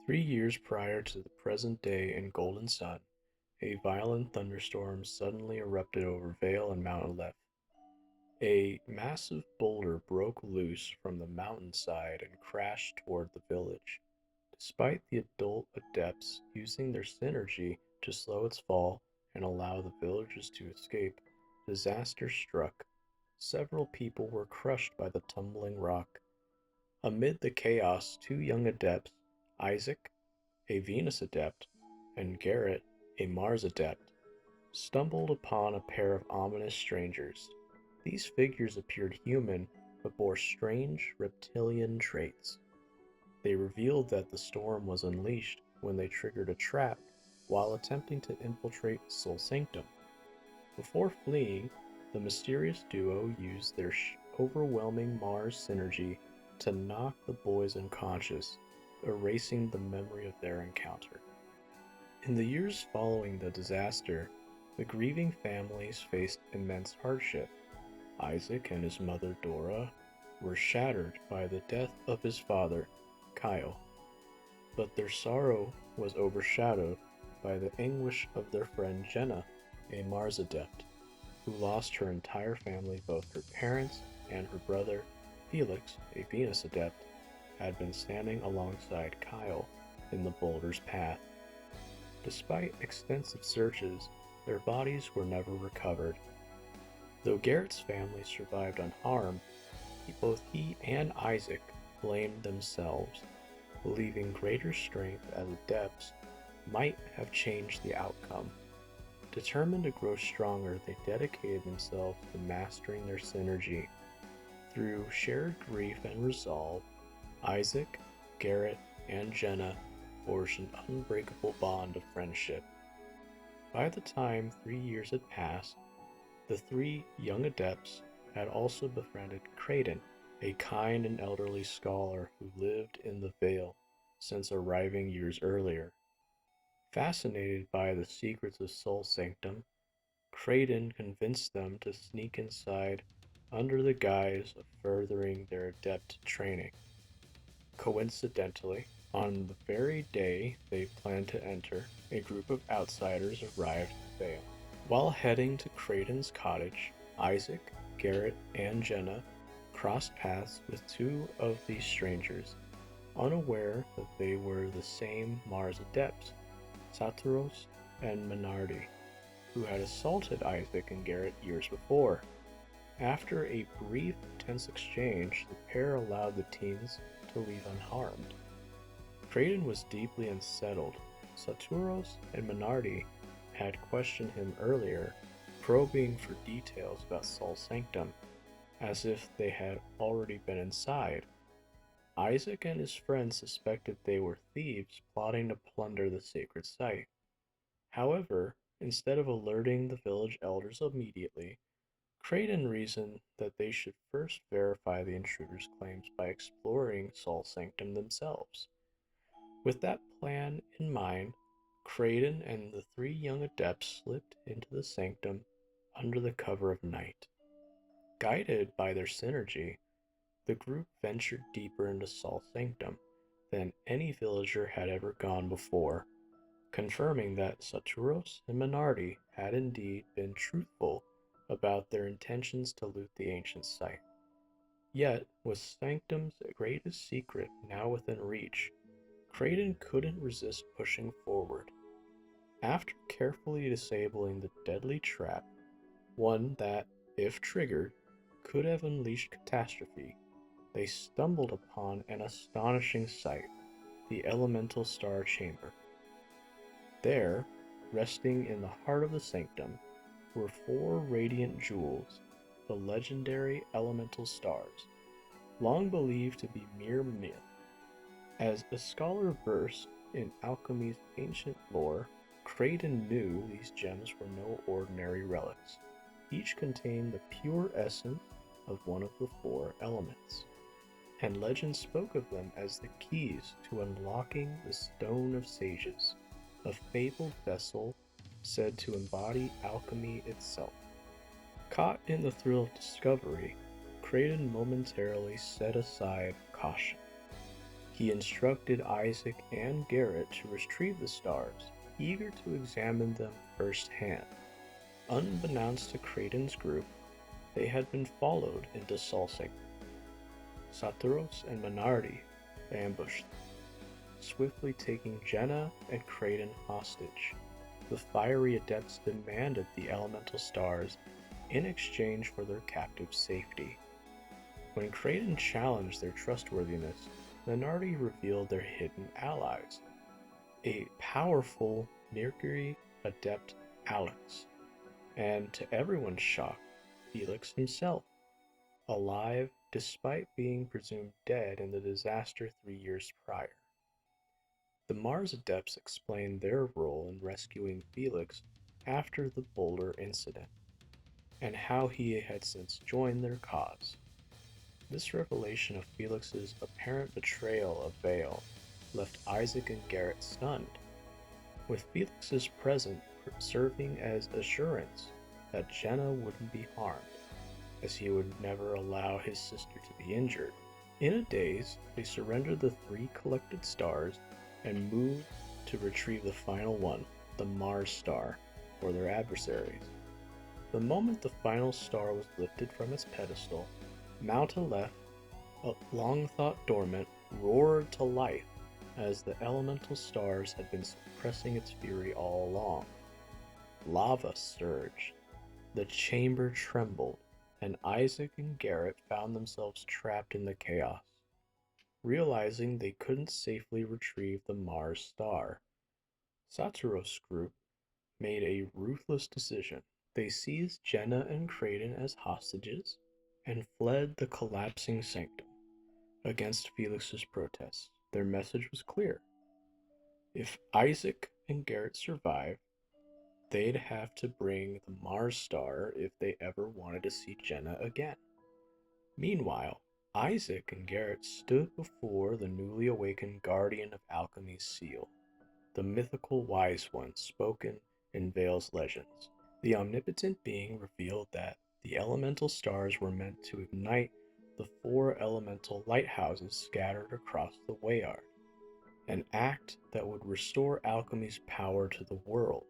3 years prior to the present day in Golden Sun, a violent thunderstorm suddenly erupted over Vale and Mount Aleph. A massive boulder broke loose from the mountainside and crashed toward the village. Despite the adult adepts using their synergy to slow its fall and allow the villagers to escape, disaster struck. Several people were crushed by the tumbling rock. Amid the chaos, two young adepts, Isaac, a Venus adept, and Garrett, a Mars adept, stumbled upon a pair of ominous strangers. These figures appeared human but bore strange reptilian traits. They revealed that the storm was unleashed when they triggered a trap while attempting to infiltrate Soul Sanctum. Before fleeing, the mysterious duo used their overwhelming Mars synergy to knock the boys unconscious, erasing the memory of their encounter. In the years following the disaster, the grieving families faced immense hardship. Isaac and his mother Dora were shattered by the death of his father, Kyle, but their sorrow was overshadowed by the anguish of their friend Jenna, a Mars adept, who lost her entire family. Both her parents and her brother, Felix, a Venus adept, had been standing alongside Kyle in the boulder's path. Despite extensive searches, their bodies were never recovered. Though Garrett's family survived unharmed, both he and Isaac blamed themselves, believing greater strength as adepts might have changed the outcome. Determined to grow stronger, they dedicated themselves to mastering their synergy. Through shared grief and resolve, Isaac, Garrett, and Jenna forged an unbreakable bond of friendship. By the time 3 years had passed, the three young adepts had also befriended Creighton, a kind and elderly scholar who lived in the Vale since arriving years earlier. Fascinated by the secrets of Soul Sanctum, Creighton convinced them to sneak inside under the guise of furthering their adept training. Coincidentally, on the very day they planned to enter, a group of outsiders arrived in Vale. While heading to Creighton's cottage, Isaac, Garrett, and Jenna crossed paths with two of these strangers, unaware that they were the same Mars adepts, Saturos and Menardi, who had assaulted Isaac and Garrett years before. After a brief, tense exchange, the pair allowed the teens to leave unharmed. Creighton was deeply unsettled. Saturos and Menardi had questioned him earlier, probing for details about Soul Sanctum, as if they had already been inside. Isaac and his friends suspected they were thieves plotting to plunder the sacred site. However, instead of alerting the village elders immediately, Creighton reasoned that they should first verify the intruders' claims by exploring Soul Sanctum themselves. With that plan in mind, Creighton and the three young adepts slipped into the sanctum under the cover of night. Guided by their synergy, the group ventured deeper into Soul Sanctum than any villager had ever gone before, confirming that Saturos and Menardi had indeed been truthful about their intentions to loot the ancient site. Yet, with Sanctum's greatest secret now within reach, Creighton couldn't resist pushing forward. After carefully disabling the deadly trap, one that, if triggered, could have unleashed catastrophe, they stumbled upon an astonishing sight: the elemental star chamber. There, resting in the heart of the sanctum, were four radiant jewels, the legendary elemental stars, long believed to be mere myth. As a scholar versed in alchemy's ancient lore, Creighton knew these gems were no ordinary relics. Each contained the pure essence of one of the four elements, and legend spoke of them as the keys to unlocking the Stone of Sages, a fabled vessel said to embody alchemy itself. Caught in the thrill of discovery, Creighton momentarily set aside caution. He instructed Isaac and Garrett to retrieve the stars, eager to examine them firsthand. Unbeknownst to Creighton's group, they had been followed into Sanctum. Saturos and Minardi ambushed them, swiftly taking Jenna and Creighton hostage. The fiery adepts demanded the elemental stars in exchange for their captive's safety. When Creighton challenged their trustworthiness, Minardi revealed their hidden allies, a powerful Mercury adept Alex, and to everyone's shock, Felix himself, alive despite being presumed dead in the disaster 3 years prior. The Mars Adepts explained their role in rescuing Felix after the boulder incident, and how he had since joined their cause. This revelation of Felix's apparent betrayal of Vale left Isaac and Garrett stunned, with Felix's presence serving as assurance that Jenna wouldn't be harmed, as he would never allow his sister to be injured. In a daze, they surrendered the 3 collected stars and moved to retrieve the final one, the Mars star, for their adversaries. The moment the final star was lifted from its pedestal, Mount Aleph, long thought dormant, roared to life as the elemental stars had been suppressing its fury all along. Lava surged, the chamber trembled, and Isaac and Garrett found themselves trapped in the chaos. Realizing they couldn't safely retrieve the Mars star, Saturos' group made a ruthless decision. They seized Jenna and Creighton as hostages and fled the collapsing Sanctum. Against Felix's protests, their message was clear. If Isaac and Garrett survived, they'd have to bring the Mars star if they ever wanted to see Jenna again. Meanwhile, Isaac and Garrett stood before the newly awakened guardian of Alchemy's seal, the mythical wise one spoken in Vale's legends. The omnipotent being revealed that the elemental stars were meant to ignite the 4 elemental lighthouses scattered across the Wayard, an act that would restore alchemy's power to the world.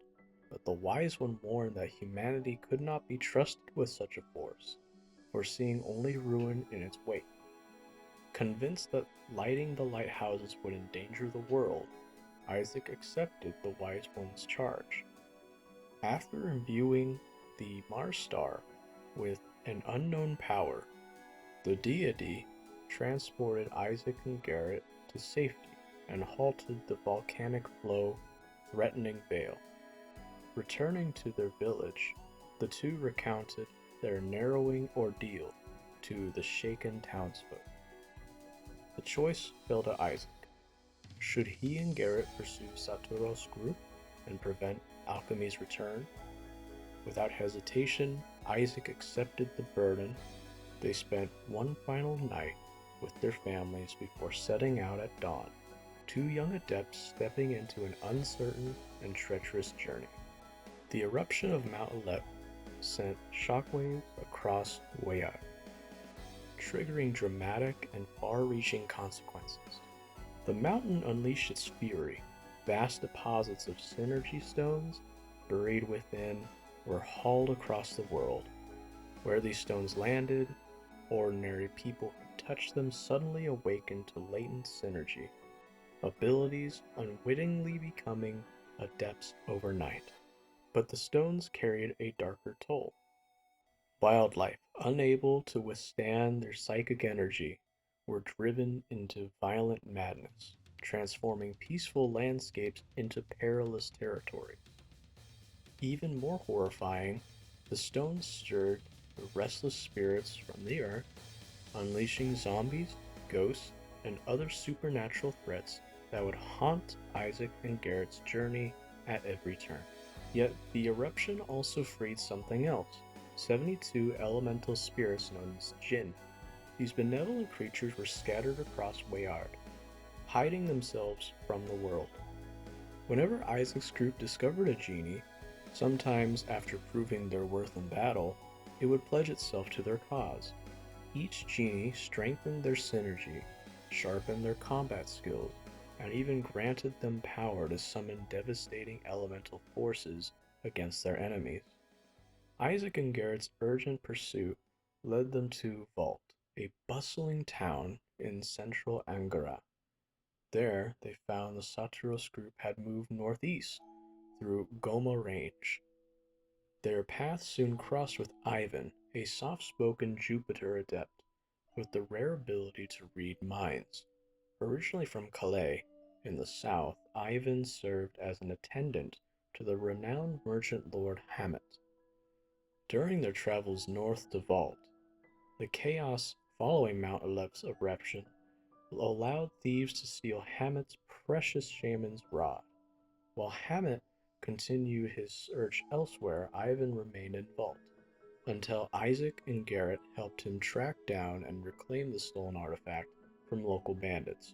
But the wise one warned that humanity could not be trusted with such a force, foreseeing only ruin in its wake. Convinced that lighting the lighthouses would endanger the world, Isaac accepted the wise one's charge. After imbuing the Mars star with an unknown power, the deity transported Isaac and Garrett to safety and halted the volcanic flow threatening Vale. Returning to their village, the 2 recounted their narrowing ordeal to the shaken townsfolk. The choice fell to Isaac. Should he and Garrett pursue Saturos' group and prevent Alchemy's return? Without hesitation, Isaac accepted the burden. They spent one final night with their families before setting out at dawn, 2 young adepts stepping into an uncertain and treacherous journey. The eruption of Mount Aleph sent shockwaves across Wayard, triggering dramatic and far-reaching consequences. The mountain unleashed its fury. Vast deposits of synergy stones buried within were hauled across the world. Where these stones landed, ordinary people who touched them suddenly awakened to latent synergy, abilities unwittingly becoming adepts overnight. But the stones carried a darker toll. Wildlife, unable to withstand their psychic energy, were driven into violent madness, transforming peaceful landscapes into perilous territory. Even more horrifying, the stones stirred the restless spirits from the earth, unleashing zombies, ghosts, and other supernatural threats that would haunt Isaac and Garrett's journey at every turn. Yet the eruption also freed something else, 72 elemental spirits known as Jinn. These benevolent creatures were scattered across Wayard, hiding themselves from the world. Whenever Isaac's group discovered a genie, sometimes after proving their worth in battle, it would pledge itself to their cause. Each genie strengthened their synergy, sharpened their combat skills, and even granted them power to summon devastating elemental forces against their enemies. Isaac and Garrett's urgent pursuit led them to Vault, a bustling town in central Angara. There, they found the Saturos group had moved northeast through Goma Range. Their paths soon crossed with Ivan, a soft-spoken Jupiter adept with the rare ability to read minds. Originally from Calais, in the south, Ivan served as an attendant to the renowned merchant lord Hammett. During their travels north to Vault, the chaos following Mount Aleph's eruption allowed thieves to steal Hammett's precious shaman's rod. While Hammett continued his search elsewhere, Ivan remained in Vault until Isaac and Garrett helped him track down and reclaim the stolen artifact from local bandits.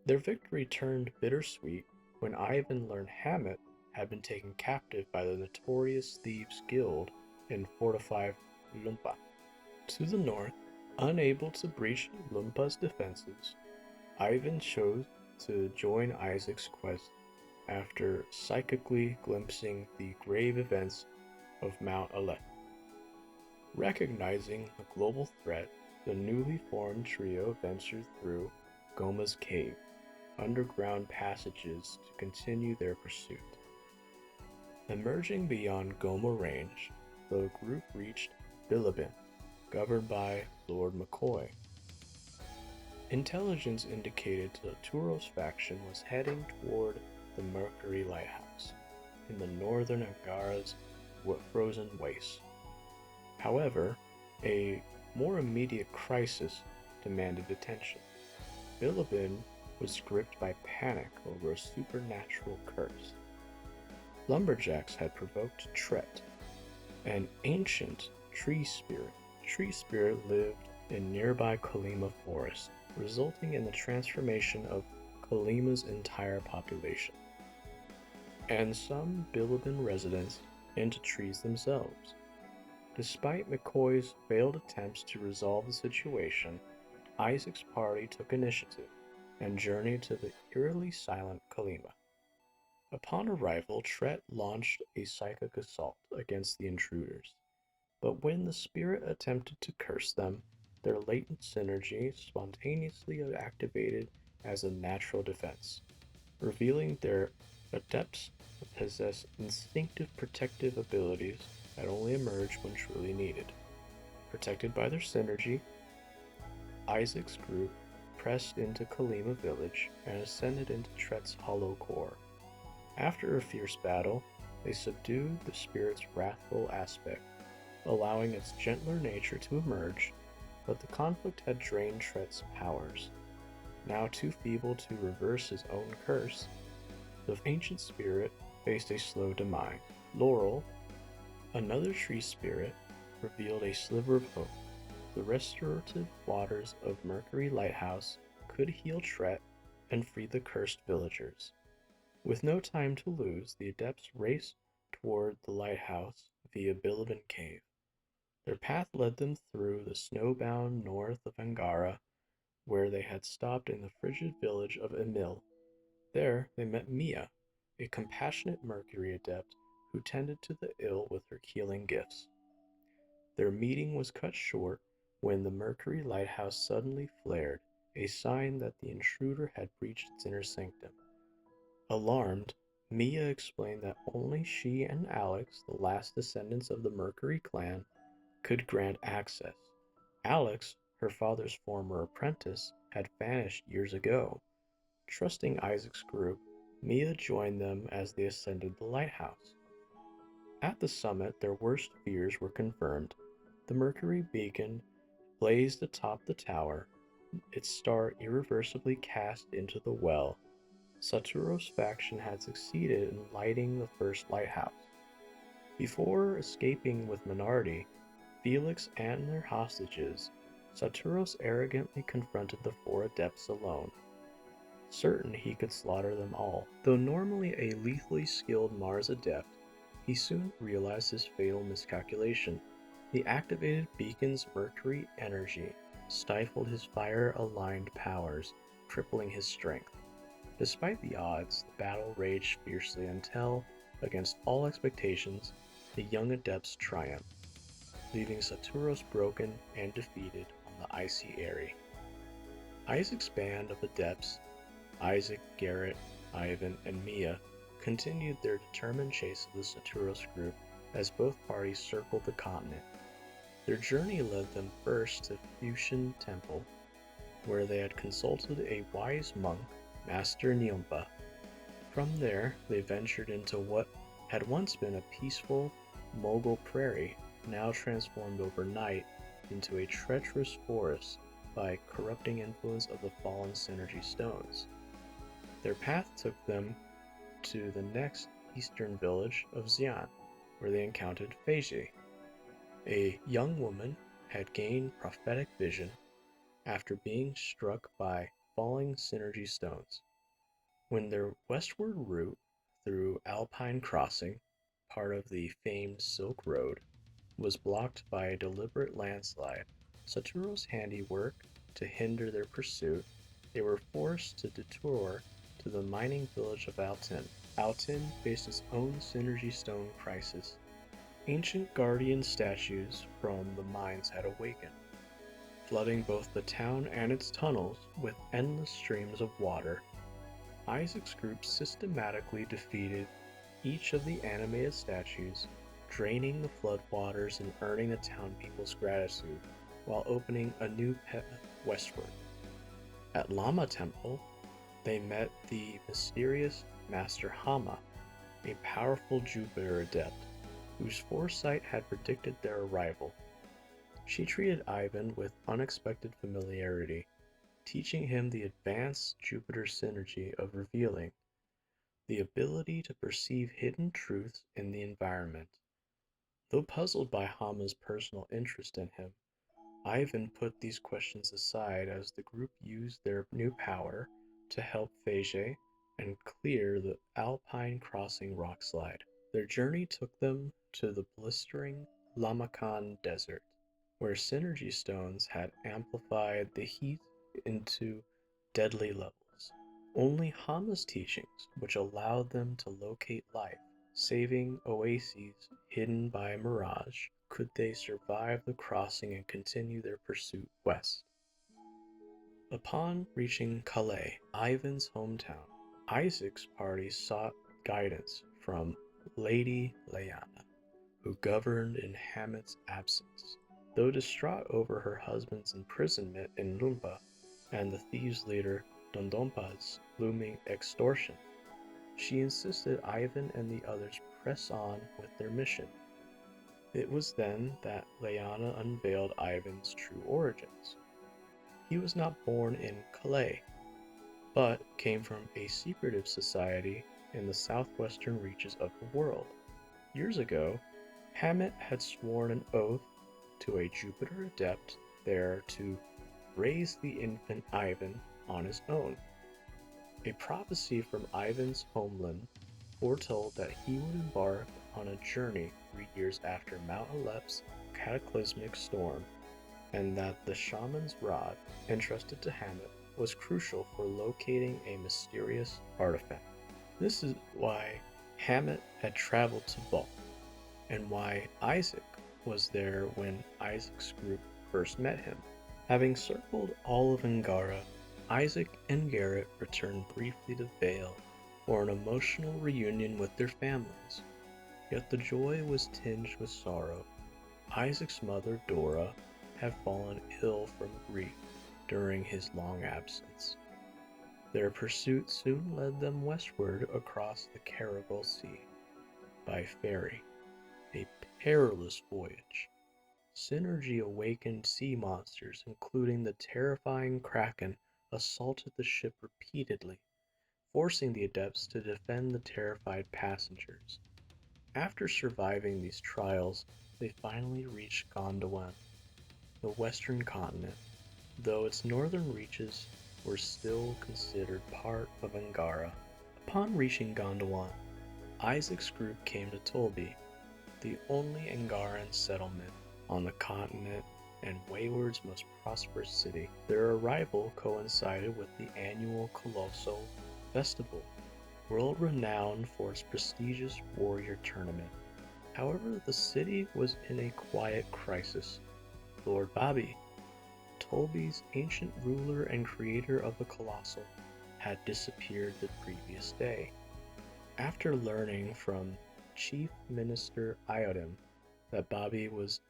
Their victory turned bittersweet when Ivan learned Hammett had been taken captive by the notorious Thieves Guild in fortified Lumpa. To the north, unable to breach Lumpa's defenses, Ivan chose to join Isaac's quest after psychically glimpsing the grave events of Mount Aleph. Recognizing the global threat, the newly formed trio ventured through Goma's cave, underground passages to continue their pursuit. Emerging beyond Goma Range, the group reached Bilibin, governed by Lord McCoy. Intelligence indicated the Turos faction was heading toward the Mercury Lighthouse in the northern Angara's frozen waste. However, a more immediate crisis demanded attention. Bilibin was gripped by panic over a supernatural curse. Lumberjacks had provoked Tret, an ancient tree spirit. Tree spirit lived in nearby Kalema forest, resulting in the transformation of Kalema's entire population, and some Bilibin residents into trees themselves. Despite McCoy's failed attempts to resolve the situation, Isaac's party took initiative and journeyed to the eerily silent Kalema. Upon arrival, Tret launched a psychic assault against the intruders, but when the spirit attempted to curse them, their latent synergy spontaneously activated as a natural defense, revealing their adepts possess instinctive protective abilities that only emerge when truly needed. Protected by their synergy, Isaac's group pressed into Kalema village and ascended into Tret's hollow core. After a fierce battle, they subdued the spirit's wrathful aspect, allowing its gentler nature to emerge, but the conflict had drained Tret's powers. Now too feeble to reverse his own curse, the ancient spirit faced a slow demise. Laurel, another tree spirit, revealed a sliver of hope. The restorative waters of Mercury Lighthouse could heal Tret and free the cursed villagers. With no time to lose, the adepts raced toward the lighthouse via Bilibin Cave. Their path led them through the snowbound north of Angara, where they had stopped in the frigid village of Emil. There they met Mia, a compassionate Mercury adept who tended to the ill with her healing gifts. Their meeting was cut short when the Mercury Lighthouse suddenly flared, a sign that the intruder had breached its inner sanctum. Alarmed, Mia explained that only she and Alex, the last descendants of the Mercury clan, could grant access. Alex, her father's former apprentice, had vanished years ago. Trusting Isaac's group, Mia joined them as they ascended the lighthouse. At the summit, their worst fears were confirmed. The Mercury beacon blazed atop the tower, its star irreversibly cast into the well. Saturos' faction had succeeded in lighting the first lighthouse. Before escaping with Minardi, Felix and their hostages, Saturos arrogantly confronted the four adepts alone, certain he could slaughter them all. Though normally a lethally skilled Mars adept, he soon realized his fatal miscalculation. The activated beacon's Mercury energy stifled his fire-aligned powers, crippling his strength. Despite the odds, the battle raged fiercely until, against all expectations, the young adepts triumphed, leaving Saturos broken and defeated on the icy Eyrie. Isaac's band of adepts, Isaac, Garrett, Ivan, and Mia, continued their determined chase of the Saturos group as both parties circled the continent. Their journey led them first to Fusion Temple, where they had consulted a wise monk, Master Lumpa. From there, they ventured into what had once been a peaceful Mogul prairie, now transformed overnight into a treacherous forest by corrupting influence of the fallen synergy stones. Their path took them to the next eastern village of Xian, where they encountered Feiji. A young woman had gained prophetic vision after being struck by falling synergy stones. When their westward route through Alpine Crossing, part of the famed Silk Road, was blocked by a deliberate landslide, Saturo's handiwork to hinder their pursuit, they were forced to detour to the mining village of Altin. Altin faced its own Synergy Stone crisis. Ancient guardian statues from the mines had awakened, flooding both the town and its tunnels with endless streams of water. Isaac's group systematically defeated each of the animated statues, draining the floodwaters and earning the town people's gratitude, while opening a new path westward. At Lama Temple, they met the mysterious Master Hama, a powerful Jupiter adept, whose foresight had predicted their arrival. She treated Ivan with unexpected familiarity, teaching him the advanced Jupiter synergy of revealing, the ability to perceive hidden truths in the environment. Though puzzled by Hama's personal interest in him, Ivan put these questions aside as the group used their new power to help Feiji and clear the Alpine Crossing rockslide. Their journey took them to the blistering Lamakan Desert, where synergy stones had amplified the heat into deadly levels. Only Hama's teachings, which allowed them to locate life, saving oases hidden by mirage, could they survive the crossing and continue their pursuit west. Upon reaching Calais, Ivan's hometown, Isaac's party sought guidance from Lady Lyanna, who governed in Hammet's absence. Though distraught over her husband's imprisonment in Lumpa and the thieves' leader Dondompa's looming extortion, she insisted Ivan and the others press on with their mission. It was then that Lyanna unveiled Ivan's true origins. He was not born in Calais, but came from a secretive society in the southwestern reaches of the world. Years ago, Hammet had sworn an oath to a Jupiter adept there to raise the infant Ivan on his own. A prophecy from Ivan's homeland foretold that he would embark on a journey 3 years after Mount Alep's cataclysmic storm, and that the shaman's rod, entrusted to Hammet, was crucial for locating a mysterious artifact. This is why Hammet had traveled to Vale, and why Isaac was there when Isaac's group first met him. Having circled all of Angara, Isaac and Garrett returned briefly to Vale for an emotional reunion with their families. Yet the joy was tinged with sorrow. Isaac's mother, Dora, had fallen ill from grief during his long absence. Their pursuit soon led them westward across the Caribou Sea by ferry, a perilous voyage. Synergy awakened sea monsters, including the terrifying Kraken, assaulted the ship repeatedly, forcing the adepts to defend the terrified passengers. After surviving these trials, they finally reached Gondwana, the western continent, though its northern reaches were still considered part of Angara. Upon reaching Gondwana, Isaac's group came to Tolbi, the only Angaran settlement on the continent, and Wayward's most prosperous city. Their arrival coincided with the annual Colossal Festival, world-renowned for its prestigious warrior tournament. However, the city was in a quiet crisis. Lord Bobby, Tolby's ancient ruler and creator of the Colossal, had disappeared the previous day. After learning from Chief Minister Iodem that Bobby was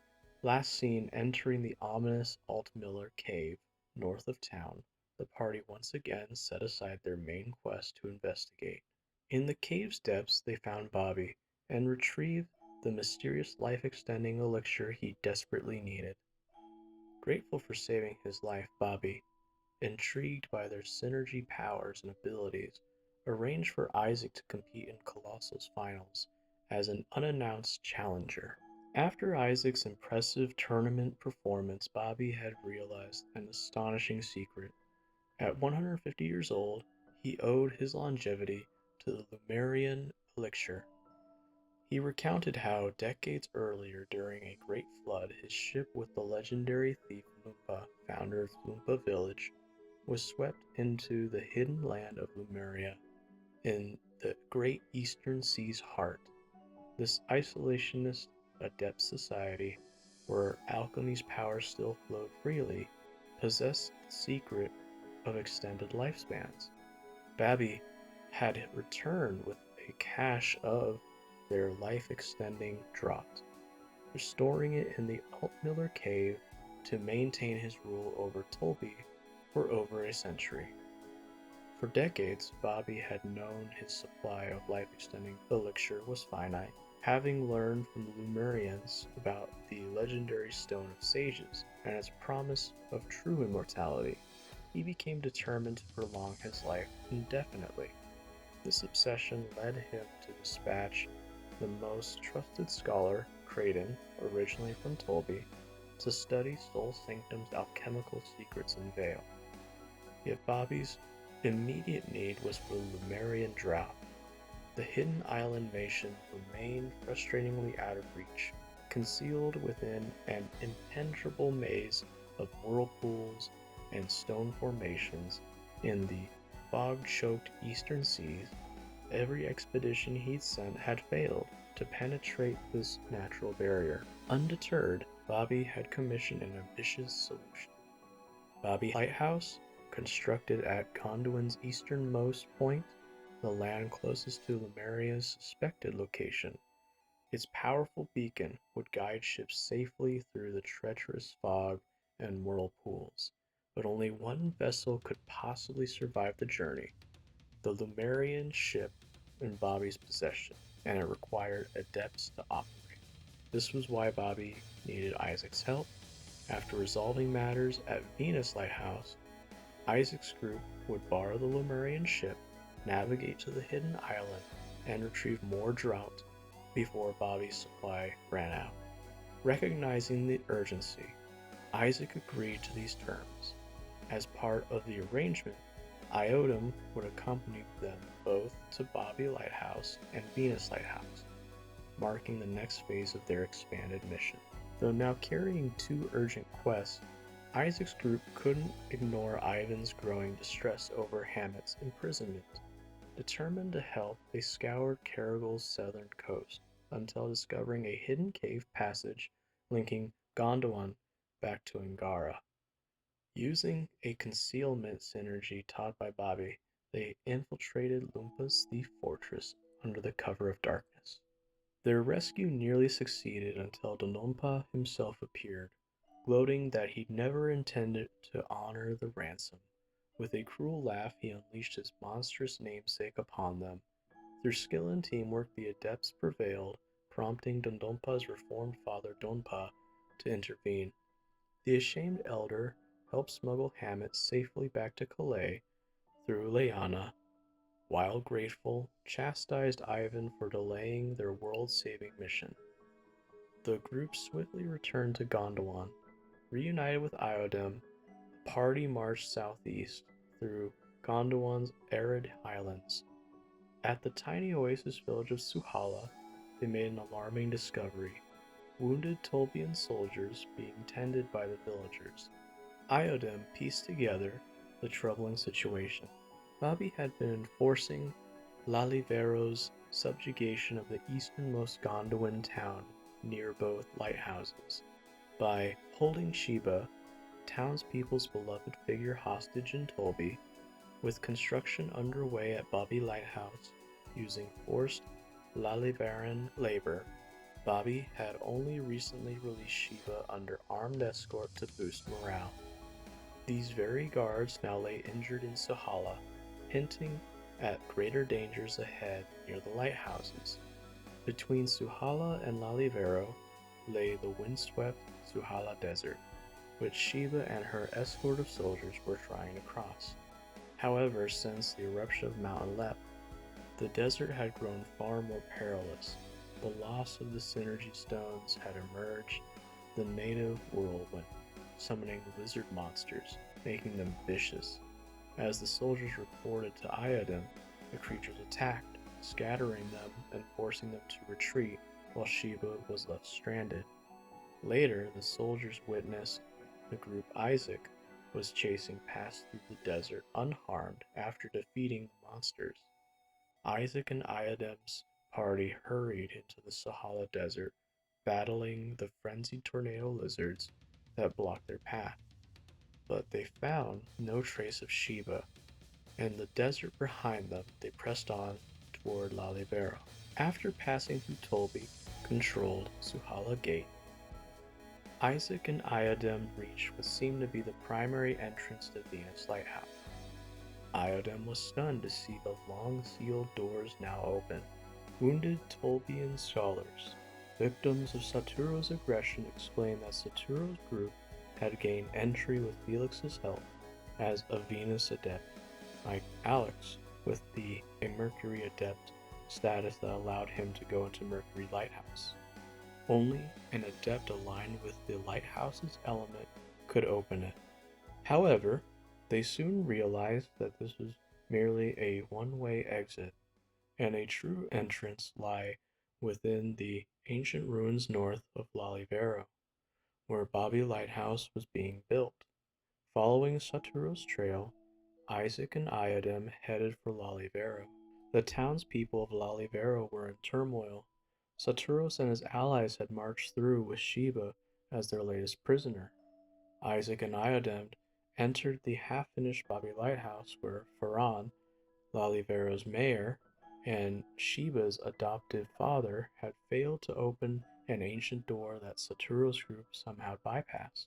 last seen entering the ominous Altmiller cave north of town, the party once again set aside their main quest to investigate. In the cave's depths, they found Bobby and retrieved the mysterious life-extending elixir he desperately needed. Grateful for saving his life, Bobby, intrigued by their synergy powers and abilities, arranged for Isaac to compete in Colossal's finals as an unannounced challenger. After Isaac's impressive tournament performance, Bobby had realized an astonishing secret. At 150 years old, he owed his longevity to the Lumerian elixir. He recounted how, decades earlier during a great flood, his ship with the legendary thief Lumpa, founder of Lumpa village, was swept into the hidden land of Lumeria in the great eastern sea's heart. This isolationist adept society, where alchemy's power still flowed freely, possessed the secret of extended lifespans. Bobby had returned with a cache of their life-extending draught, restoring it in the Altmiller cave to maintain his rule over Tolby for over a century. For decades, Bobby had known his supply of life-extending elixir was finite. Having learned from the Lumerians about the legendary Stone of Sages and its promise of true immortality, he became determined to prolong his life indefinitely. This obsession led him to dispatch the most trusted scholar, Creighton, originally from Tolby, to study Soul Sanctum's alchemical secrets in Vale. Yet Bobby's immediate need was for Lumerian drought. The hidden island nation remained frustratingly out of reach, concealed within an impenetrable maze of whirlpools and stone formations in the fog-choked eastern seas. Every expedition he'd sent had failed to penetrate this natural barrier. Undeterred, Bobby had commissioned an ambitious solution. Bobby Lighthouse, constructed at Gondwan's easternmost point, the land closest to Lumeria's suspected location. Its powerful beacon would guide ships safely through the treacherous fog and whirlpools, but only one vessel could possibly survive the journey, the Lumerian ship in Bobby's possession, and it required adepts to operate. This was why Bobby needed Isaac's help. After resolving matters at Venus Lighthouse, Isaac's group would borrow the Lumerian ship, navigate to the hidden island, and retrieve more draught before Bobby's supply ran out. Recognizing the urgency, Isaac agreed to these terms. As part of the arrangement, Iodem would accompany them both to Bobby Lighthouse and Venus Lighthouse, marking the next phase of their expanded mission. Though now carrying two urgent quests, Isaac's group couldn't ignore Ivan's growing distress over Hammet's imprisonment. Determined to help, they scoured Caragol's southern coast until discovering a hidden cave passage linking Gondwan back to Angara. Using a concealment synergy taught by Bobby, they infiltrated Lumpa's thief fortress under the cover of darkness. Their rescue nearly succeeded until Lumpa himself appeared, gloating that he'd never intended to honor the ransom. With a cruel laugh, he unleashed his monstrous namesake upon them. Through skill and teamwork, the adepts prevailed, prompting Dondompa's reformed father Donpa to intervene. The ashamed elder helped smuggle Hammet safely back to Calais through Leana, while grateful, chastised Ivan for delaying their world-saving mission. The group swiftly returned to Gondwan. Reunited with Iodem, the party marched southeast through Gondwan's arid highlands. At the tiny oasis village of Suhala, they made an alarming discovery. wounded Tolbian soldiers being tended by the villagers. Iodem pieced together the troubling situation. Bobby had been enforcing Lalivero's subjugation of the easternmost Gondwan town near both lighthouses by holding Sheba, townspeople's beloved figure, hostage in Tolby, with construction underway at Bobby Lighthouse using forced Laliveran labor. Bobby had only recently released Sheba under armed escort to boost morale. These very guards now lay injured in Sahala, hinting at greater dangers ahead near the lighthouses. Between Suhala and Lalivero lay the windswept Suhala Desert, which Sheba and her escort of soldiers were trying to cross. However, since the eruption of Mount Alep, the desert had grown far more perilous. The loss of the synergy stones had emerged, the native whirlwind, summoning lizard monsters, making them vicious. As the soldiers reported to Iodem, the creatures attacked, scattering them and forcing them to retreat while Sheba was left stranded. Later, the soldiers witnessed the group Isaac was chasing past through the desert unharmed after defeating the monsters. Isaac and Iodem's party hurried into the Sahala Desert, battling the frenzied tornado lizards that blocked their path. But they found no trace of Sheba. In the desert behind them, they pressed on toward Lalibero. After passing through Tolbi controlled Suhala Gate, Isaac and Iodem reached what seemed to be the primary entrance to Venus Lighthouse. Iodem was stunned to see the long-sealed doors now open. Wounded Tolbian scholars, victims of Saturo's aggression, explained that Saturo's group had gained entry with Felix's help as a Venus adept, like Alex, with a Mercury adept status that allowed him to go into Mercury Lighthouse. Only an adept aligned with the lighthouse's element could open it. However, they soon realized that this was merely a one-way exit, and a true entrance lay within the ancient ruins north of Lalivero, where Bobby Lighthouse was being built. Following Saturo's trail, Isaac and Iodem headed for Lalivero. The townspeople of Lalivero were in turmoil. Saturos and his allies had marched through with Sheba as their latest prisoner. Isaac and Iodem entered the half-finished Bobby Lighthouse where Ferran, Lalivero's mayor, and Sheba's adoptive father had failed to open an ancient door that Saturo's group somehow bypassed.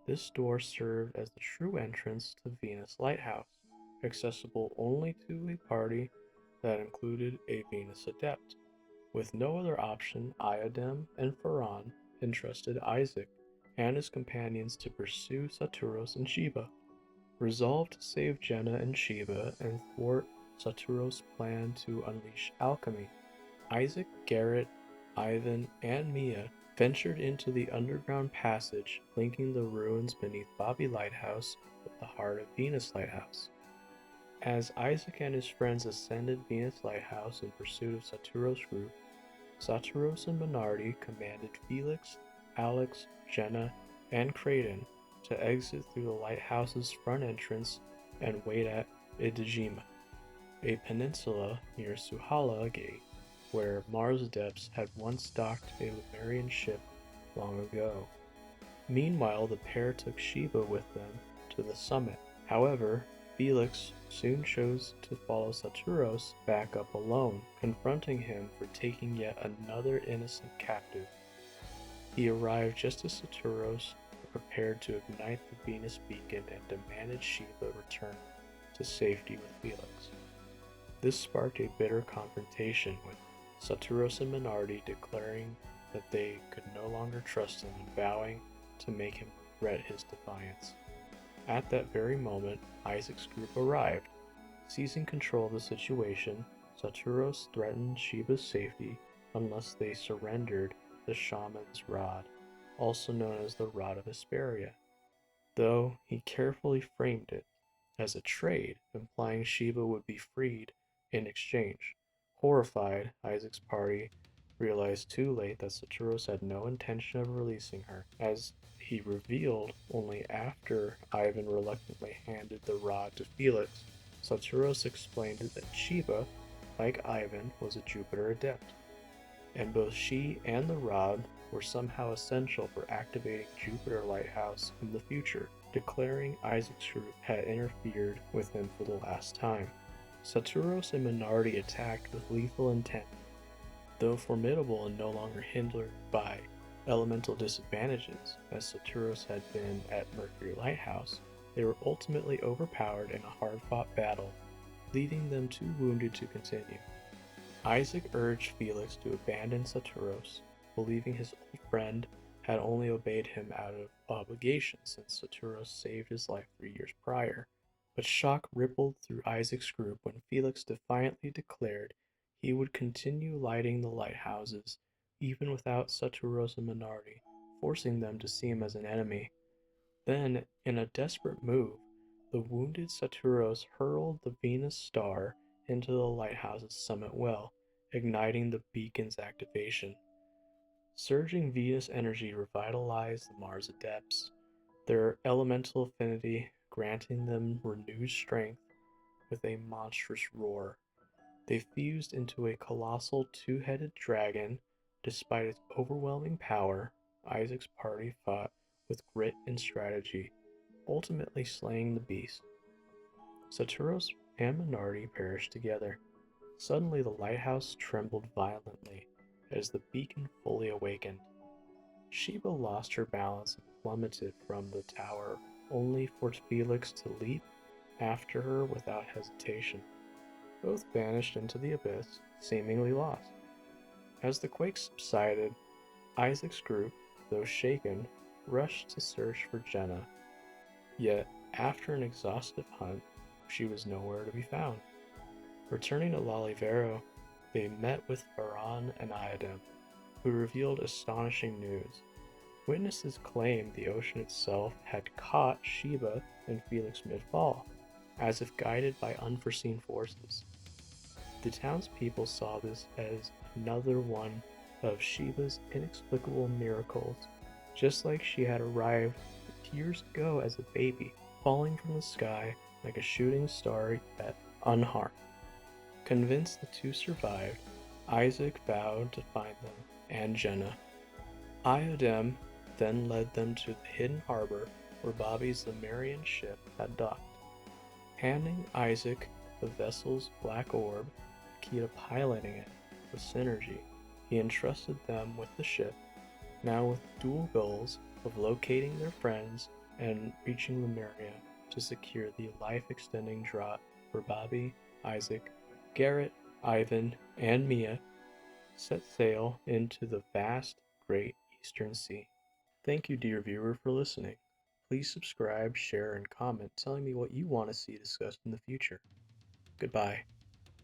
This door served as the true entrance to Venus Lighthouse, accessible only to a party that included a Venus adept. With no other option, Iodem and Ferran entrusted Isaac and his companions to pursue Saturos and Sheba. Resolved to save Jenna and Sheba and thwart Saturos' plan to unleash alchemy, Isaac, Garrett, Ivan, and Mia ventured into the underground passage linking the ruins beneath Bobby Lighthouse with the heart of Venus Lighthouse. As Isaac and his friends ascended Venus Lighthouse in pursuit of Saturos' group, Saturos and Minardi commanded Felix, Alex, Jenna, and Creighton to exit through the lighthouse's front entrance and wait at Idejima, a peninsula near Suhala Gate, where Mars Adepts had once docked a Lumerian ship long ago. Meanwhile, the pair took Sheba with them to the summit. However, Felix soon chose to follow Saturos back up alone, confronting him for taking yet another innocent captive. He arrived just as Saturos prepared to ignite the Venus beacon and demanded Sheba return to safety with Felix. This sparked a bitter confrontation, with Saturos and Minardi declaring that they could no longer trust him and vowing to make him regret his defiance. At that very moment, Isaac's group arrived. Seizing control of the situation, Saturos threatened Sheba's safety unless they surrendered the shaman's rod, also known as the Rod of Hesperia, though he carefully framed it as a trade, implying Sheba would be freed in exchange. Horrified, Isaac's party realized too late that Saturos had no intention of releasing her, as he revealed only after Ivan reluctantly handed the rod to Felix. Saturos explained that Sheba, like Ivan, was a Jupiter adept, and both she and the rod were somehow essential for activating Jupiter Lighthouse in the future, declaring Isaac's group had interfered with him for the last time. Saturos and Minardi attacked with lethal intent. Though formidable and no longer hindered by elemental disadvantages, as Saturos had been at Mercury Lighthouse, they were ultimately overpowered in a hard-fought battle, leaving them too wounded to continue. Isaac urged Felix to abandon Saturos, believing his old friend had only obeyed him out of obligation since Saturos saved his life 3 years prior. But shock rippled through Isaac's group when Felix defiantly declared he would continue lighting the lighthouses even without Saturos and Minardi, forcing them to see him as an enemy. Then, in a desperate move, the wounded Saturos hurled the Venus star into the lighthouse's summit well, igniting the beacon's activation. Surging Venus energy revitalized the Mars Adepts, their elemental affinity granting them renewed strength. With a monstrous roar, they fused into a colossal two-headed dragon. Despite its overwhelming power, Isaac's party fought with grit and strategy, ultimately slaying the beast. Saturos and Minardi perished together. Suddenly the lighthouse trembled violently as the beacon fully awakened. Sheba lost her balance and plummeted from the tower, only for Felix to leap after her without hesitation. Both vanished into the abyss, seemingly lost. As the quake subsided, Isaac's group, though shaken, rushed to search for Jenna. Yet, after an exhaustive hunt, she was nowhere to be found. Returning to Lalivero, they met with Varan and Iodem, who revealed astonishing news. Witnesses claimed the ocean itself had caught Sheba and Felix mid-fall, as if guided by unforeseen forces. The townspeople saw this as another one of Sheba's inexplicable miracles, just like she had arrived years ago as a baby, falling from the sky like a shooting star yet unharmed. Convinced the two survived, Isaac vowed to find them and Jenna. Iodem then led them to the hidden harbor where Bobby's Lemurian ship had docked. Handing Isaac the vessel's black orb, the key to piloting it with synergy, he entrusted them with the ship, now with dual goals of locating their friends and reaching Lemuria to secure the life-extending draught for Bobby, Isaac, Garrett, Ivan, and Mia set sail into the vast, great Eastern Sea. Thank you, dear viewer, for listening. Please subscribe, share, and comment telling me what you want to see discussed in the future. Goodbye.